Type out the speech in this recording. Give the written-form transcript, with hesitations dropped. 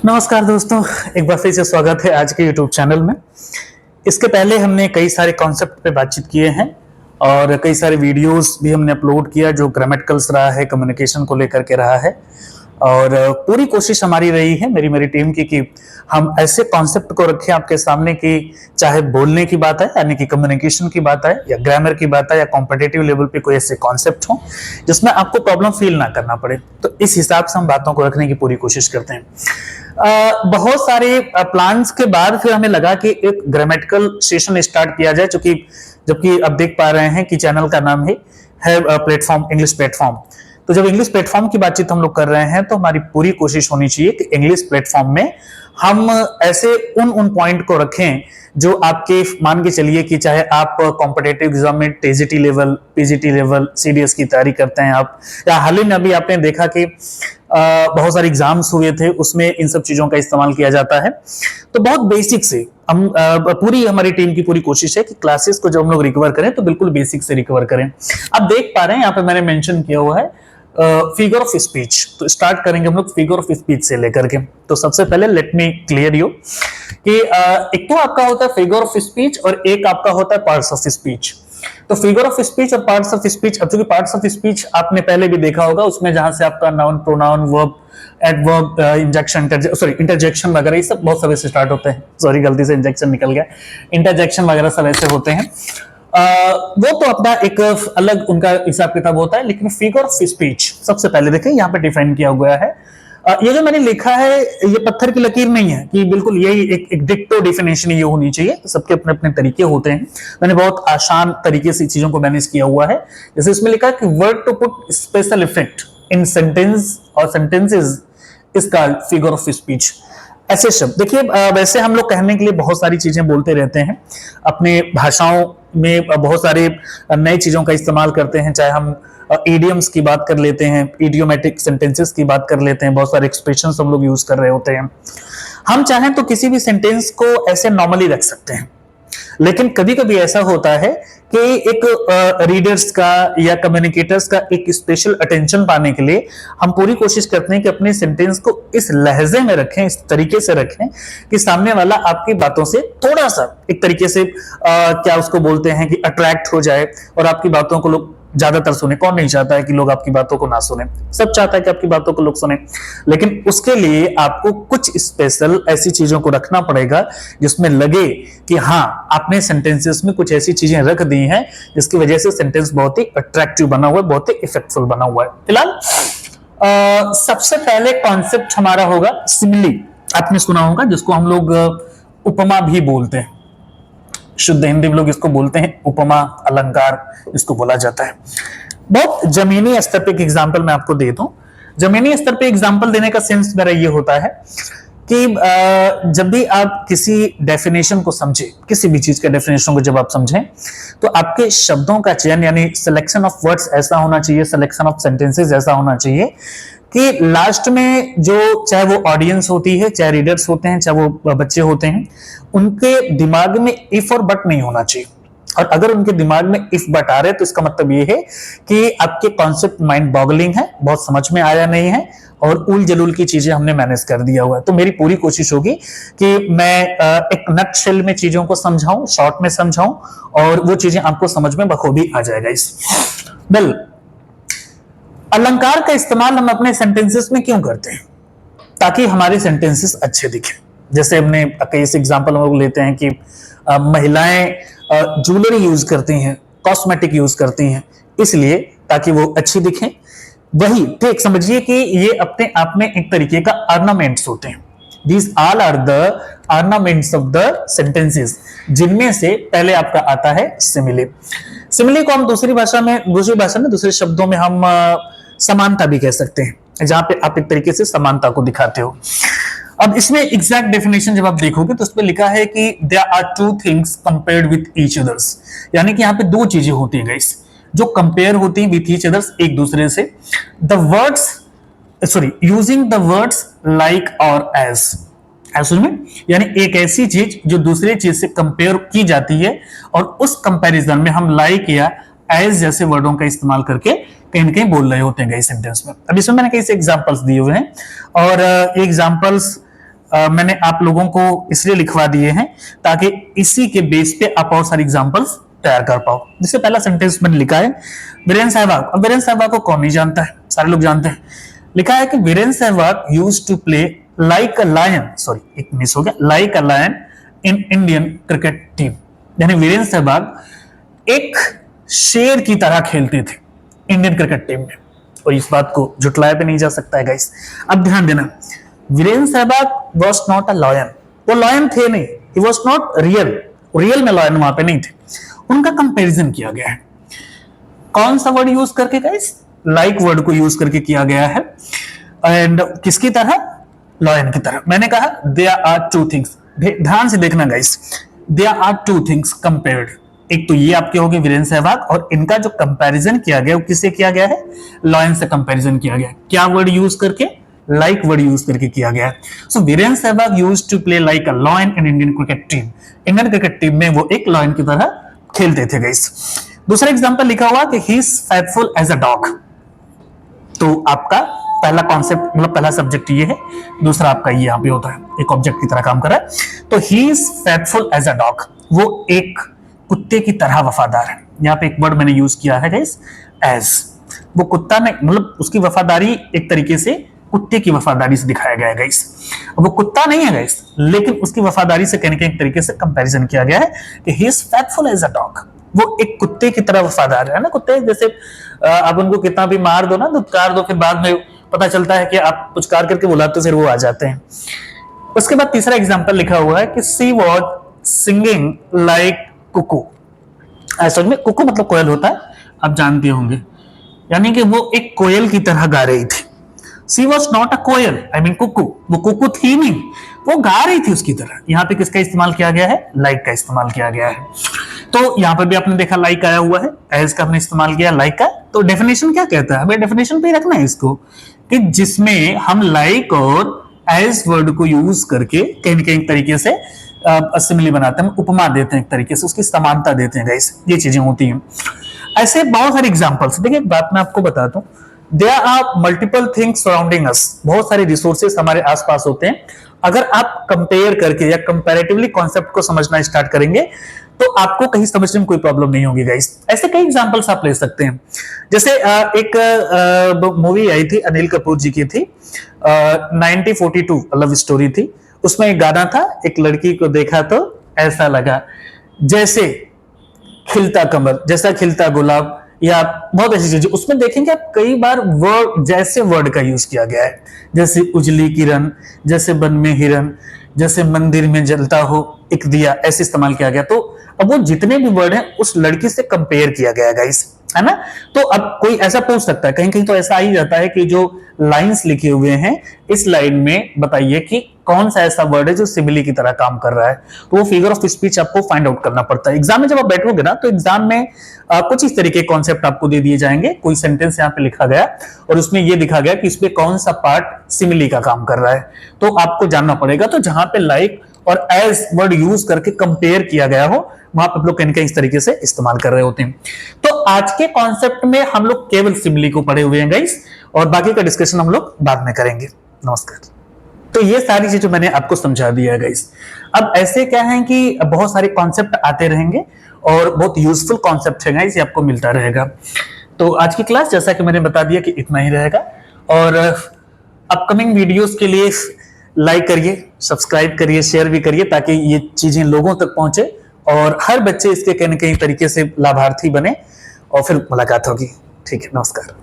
नमस्कार दोस्तों, एक बार फिर से स्वागत है आज के YouTube चैनल में। इसके पहले हमने कई सारे कॉन्सेप्ट पे बातचीत किए हैं और कई सारे वीडियोस भी हमने अपलोड किया जो ग्रामेटिकल्स रहा है, कम्युनिकेशन को लेकर के रहा है। और पूरी कोशिश हमारी रही है, मेरी टीम की, कि हम ऐसे कॉन्सेप्ट को रखें आपके सामने कि चाहे बोलने की बात है यानी कि कम्युनिकेशन की बात है, या ग्रामर की बात है, या कॉम्पिटिटिव लेवल पे कोई ऐसे कॉन्सेप्ट हो जिसमें आपको प्रॉब्लम फील ना करना पड़े। तो इस हिसाब से हम बातों को रखने की पूरी कोशिश करते हैं। बहुत सारे प्लान्स के बाद फिर हमें लगा कि एक ग्रामेटिकल सेशन स्टार्ट किया जाए, जबकि अब देख पा रहे हैं कि चैनल का नाम है प्लेटफॉर्म, इंग्लिश प्लेटफॉर्म। तो जब इंग्लिश प्लेटफॉर्म की बातचीत हम लोग कर रहे हैं तो हमारी पूरी कोशिश होनी चाहिए कि इंग्लिश प्लेटफॉर्म में हम ऐसे उन पॉइंट को रखें जो आपके, मान के चलिए कि चाहे आप कॉम्पिटिटिव एग्जाम में TGT level, PGT level, CDS की तैयारी करते हैं आप, या हाल ही में अभी आपने देखा कि बहुत सारे एग्जाम्स हुए थे, उसमें इन सब चीजों का इस्तेमाल किया जाता है। तो बहुत बेसिक से हम पूरी हमारी टीम की पूरी कोशिश है कि क्लासेस को जब हम लोग रिकवर करें तो बिल्कुल बेसिक से रिकवर करें। आप देख पा रहे हैं यहाँ पे मैंने मेंशन किया हुआ है फिगर ऑफ स्पीच। तो स्टार्ट करेंगे हम लोग फिगर ऑफ स्पीच से लेकर के। तो सबसे पहले लेट मी क्लियर यू कि एक तो आपका होता है फिगर ऑफ स्पीच और एक आपका होता है पार्ट्स ऑफ स्पीच। तो फिगर ऑफ स्पीच और पार्ट्स ऑफ स्पीच, अब चूंकि पार्ट्स ऑफ स्पीच आपने पहले भी देखा होगा, उसमें जहां से आपका noun, pronoun, verb, adverb, injection, interjection वगैरह, ये सब बहुत सब ऐसे स्टार्ट होते हैं। सॉरी, गलती से इंजेक्शन निकल गया, इंटरजेक्शन वगैरह सब ऐसे होते हैं। वो तो अपना एक अलग उनका हिसाब किताब होता है। लेकिन फिगर ऑफ स्पीच सबसे पहले देखें, यहाँ पे डिफाइन किया हुआ है। ये जो मैंने लिखा है ये पत्थर की लकीर नहीं है कि बिल्कुल यही एक डिक्टो डेफिनेशन ये होनी चाहिए। सबके अपने अपने तरीके होते हैं। मैंने बहुत आसान तरीके से चीजों को मैनेज किया हुआ है। जैसे इसमें लिखा है कि word to put special effect in sentence और sentences is called figure of speech. ऐसे शब्द देखिए, वैसे हम लोग कहने के लिए बहुत सारी चीजें बोलते रहते हैं अपने भाषाओं में, बहुत सारे नई चीजों का इस्तेमाल करते हैं। चाहे हम इडियम्स की बात कर लेते हैं, इडियोमेटिक सेंटेंसेस की बात कर लेते हैं, बहुत सारे एक्सप्रेशंस हम लोग यूज कर रहे होते हैं। हम चाहें तो किसी भी सेंटेंस को ऐसे नॉर्मली रख सकते हैं, लेकिन कभी कभी ऐसा होता है कि एक रीडर्स का या कम्युनिकेटर्स का एक स्पेशल अटेंशन पाने के लिए हम पूरी कोशिश करते हैं कि अपने सेंटेंस को इस लहजे में रखें, इस तरीके से रखें कि सामने वाला आपकी बातों से थोड़ा सा एक तरीके से क्या उसको बोलते हैं कि अट्रैक्ट हो जाए और आपकी बातों को लोग ज्यादातर सुने। कौन नहीं चाहता है कि लोग आपकी बातों को ना सुने? सब चाहता है कि आपकी बातों को लोग सुने। लेकिन उसके लिए आपको कुछ स्पेशल ऐसी चीजों को रखना पड़ेगा जिसमें लगे कि हाँ, आपने सेंटेंसेस में कुछ ऐसी चीजें रख दी हैं जिसकी वजह से सेंटेंस बहुत ही अट्रैक्टिव बना हुआ है, बहुत ही इफेक्टफुल बना हुआ है। फिलहाल सबसे पहले कॉन्सेप्ट हमारा होगा सिमिली। आपने सुना होगा, जिसको हम लोग उपमा भी बोलते हैं। शुद्ध हिंदी में लोग इसको बोलते हैं उपमा, अलंकार इसको बोला जाता है। बहुत जमीनी स्तर पे एक एग्जांपल मैं आपको दे दूं। जमीनी स्तर पे एग्जांपल देने का सेंस मेरा ये होता है कि जब भी आप किसी डेफिनेशन को समझे, किसी भी चीज के डेफिनेशन को जब आप समझें, तो आपके शब्दों का चयन यानी सिलेक्शन ऑफ वर्ड्स ऐसा होना चाहिए, सिलेक्शन ऑफ सेंटेंसेस ऐसा होना चाहिए कि लास्ट में जो, चाहे वो ऑडियंस होती है, चाहे रीडर्स होते हैं, चाहे वो बच्चे होते हैं, उनके दिमाग में इफ और बट नहीं होना चाहिए। और अगर उनके दिमाग में इफ बट आ रहे तो इसका मतलब ये है कि आपके कॉन्सेप्ट माइंड बॉगलिंग है, बहुत समझ में आया नहीं है और उल जलूल की चीजें हमने मैनेज कर दिया हुआ है। तो मेरी पूरी कोशिश होगी कि मैं एक नटशेल में चीजों को समझाऊं, शॉर्ट में समझाऊं और वो चीजें आपको समझ में बखूबी आ जाएगा। इस वेल, अलंकार का इस्तेमाल हम अपने सेंटेंसेस में क्यों करते हैं? ताकि हमारे सेंटेंसेस अच्छे दिखें। जैसे हमने कई ऐसे एग्जांपल हम लोग लेते हैं कि महिलाएं ज्वेलरी यूज करती हैं, कॉस्मेटिक यूज करती हैं, इसलिए ताकि वो अच्छी दिखें। वही ठीक समझिए कि ये अपने आप में एक तरीके का ऑर्नामेंट्स होते हैं। These all are the ornaments of the sentences, जिनमें से पहले आपका आता है सिमिले। सिमिले को हम दूसरी भाषा में, दूसरे शब्दों में हम समानता भी कह सकते हैं, जहां पे आप एक तरीके से समानता को दिखाते हो। अब इसमें एग्जैक्ट डेफिनेशन जब आप देखोगे तो उसमें लिखा है कि there are two things compared with each others, यानी कि यहाँ पे दो चीजें होती हैं गाइस जो कंपेयर होती हैं विद ईच अदर्स, एक दूसरे से। The words, sorry, using the words like और एज, में यानी एक ऐसी चीज जो दूसरी चीज से कंपेयर की जाती है और उस कंपैरिजन में हम लाइक या एज जैसे वर्डों का इस्तेमाल करके कहीं ना कहीं बोल रहे होते हैं सेंटेंस में। अब इसमें मैंने कई से एग्जांपल्स दिए हुए हैं और एग्जांपल्स मैंने आप लोगों को इसलिए लिखवा दिए हैं ताकि इसी के बेस पे आप और सारे एग्जांपल्स तैयार कर पाओ। जैसे पहला सेंटेंस मैंने लिखा है वीरेंद्र सहवाग। अब वीरेंद्र सहवाग को कौन नहीं जानता है, सारे लोग जानते हैं। लिखा है कि Virender Sehwag used to play like a lion, sorry एक मिस हो गया, like a lion in Indian cricket team. यानी वीरेंद्र सहवाग एक शेर की तरह खेलते थे इंडियन क्रिकेट टीम में, और इस बात को झुटलाया भी नहीं जा सकता है गाइस। अब ध्यान देना, Virender Sehwag was not a lion, वो लॉयन थे नहीं, ही वॉज नॉट रियल में लॉयन वहां पे नहीं थे। उनका कंपैरिजन किया गया है कौन सा वर्ड यूज करके गाइस, लाइक वर्ड को यूज करके किया गया है। एंड किसकी तरह, लॉयन की तरह। मैंने कहा देयर आर टू थिंग्स, ध्यान से देखना guys, there are two things compared. एक तो ये आपके हो गए वीरेंद्र सहवाग, और इनका जो कंपैरिजन किया गया वो किससे किया गया है, लॉयन से कंपैरिजन किया गया। क्या वर्ड यूज करके, लाइक वर्ड यूज करके किया गया है। So Virender Sehwag used to play like a lion in Indian cricket team. Indian cricket team में वो एक लॉयन की तरह खेलते थे गाइस। दूसरा एग्जांपल लिखा हुआ कि he is faithful as a dog. तो आपका पहला कॉन्सेप्ट, मतलब पहला सब्जेक्ट ये है, दूसरा आपका ये यहां पे होता है, एक ऑब्जेक्ट की तरह काम कर रहा है। तो he is faithful as a dog, वो एक कुत्ते की तरह वफादार है। यहाँ पे एक वर्ड मैंने यूज किया है गाइस, एज। वो कुत्ता नहीं, मतलब उसकी वफादारी एक तरीके से कुत्ते की वफादारी से दिखाया गया है गाइस। वो कुत्ता नहीं है गाइस, लेकिन उसकी वफादारी से कहने के एक तरीके से कंपैरिजन किया गया है कि he is faithful as a dog. वो एक कुत्ते की तरह वफादार है ना। कुत्ते जैसे आप उनको कितना भी मार दो ना, धुतकार दो, फिर बाद में पता चलता है कि आप पुचकार करके बुलाते तो फिर वो आ जाते हैं। उसके बाद तीसरा एग्जांपल लिखा हुआ है कि सी वॉज सिंगिंग लाइक कुकू। असल में कुकू मतलब कोयल होता है, आप जानते होंगे, यानी कि वो एक कोयल की तरह गा रही थी। She was not a koel, I mean cuckoo, वो कुकू थी नहीं, वो गा रही थी उसकी तरह। यहाँ पे किसका इस्तेमाल किया गया है, लाइक का इस्तेमाल किया गया है। तो यहाँ पर भी आपने देखा लाइक आया हुआ है, एज का हमने इस्तेमाल किया लाइक का। तो डेफिनेशन क्या कहता है, हमें डेफिनेशन पे ही रखना है इसको, कि जिसमें हम लाइक और एज वर्ड को यूज करके कहीं न कहीं तरीके से सिमिली बनाते हैं, उपमा देते हैं, एक तरीके से उसकी समानता देते हैं गाइस, ये चीजें होती हैं। ऐसे बहुत सारे एग्जांपल्स। देखिए एक बात मैं आपको बता दूं, there are multiple things surrounding us, बहुत सारे रिसोर्सेस हमारे आसपास होते हैं। अगर आप कंपेयर करके या कंपैरेटिवली कॉन्सेप्ट को समझना स्टार्ट करेंगे तो आपको कहीं समझने में कोई प्रॉब्लम नहीं होगी गाइस। ऐसे कई एग्जांपल्स आप ले सकते हैं। जैसे एक मूवी आई थी, अनिल कपूर जी की थी, 1942 लव स्टोरी थी। उसमें एक गाना था, एक लड़की को देखा तो ऐसा लगा जैसे खिलता कमल, जैसा खिलता गुलाब, या बहुत ऐसी चीजें। उसमें देखेंगे आप कई बार वर्ड, जैसे वर्ड का यूज किया गया है, जैसे उजली किरण, जैसे बन में हिरन, जैसे मंदिर में जलता हो एक दिया, ऐसे इस्तेमाल किया गया। तो अब वो जितने भी वर्ड हैं उस लड़की से कंपेयर किया गया गाइस, है ना। तो अब कोई ऐसा पूछ सकता है, कहीं कहीं तो ऐसा आ ही जाता है कि जो लाइंस लिखे हुए हैं इस लाइन में बताइए कि कौन सा ऐसा वर्ड है जो सिमिली की तरह काम कर रहा है। तो वो फिगर ऑफ स्पीच आपको फाइंड आउट करना पड़ता है। एग्जाम में जब आप बैठोगे ना, तो एग्जाम में कुछ इस तरीके के कॉन्सेप्ट आपको दे दिए जाएंगे। कोई सेंटेंस यहाँ पे लिखा गया और उसमें ये दिखा गया कि इसमें कौन सा पार्ट सिमिली का काम कर रहा है, तो आपको जानना पड़ेगा। तो जहां पे लाइक और एज वर्ड यूज करके कंपेयर किया गया हो, वहां पर लोग कहीं इस तरीके से इस्तेमाल कर रहे होते हैं। तो आज के कॉन्सेप्ट में हम लोग केवल सिमिली को पढ़े हुए हैं गाइस, और बाकी का डिस्कशन हम लोग बाद में करेंगे। नमस्कार। तो ये सारी चीजें मैंने आपको समझा दिया है गाइस। अब ऐसे क्या है कि बहुत सारे कॉन्सेप्ट आते रहेंगे और बहुत यूजफुल कॉन्सेप्ट है गाइस, ये आपको मिलता रहेगा। तो आज की क्लास जैसा कि मैंने बता दिया कि इतना ही रहेगा, और अपकमिंग वीडियोस के लिए लाइक करिए, सब्सक्राइब करिए, शेयर भी करिए, ताकि ये चीजें लोगों तक पहुंचे और हर बच्चे इसके कहीं न कहीं तरीके से लाभार्थी बने, और फिर मुलाकात होगी। ठीक है, नमस्कार।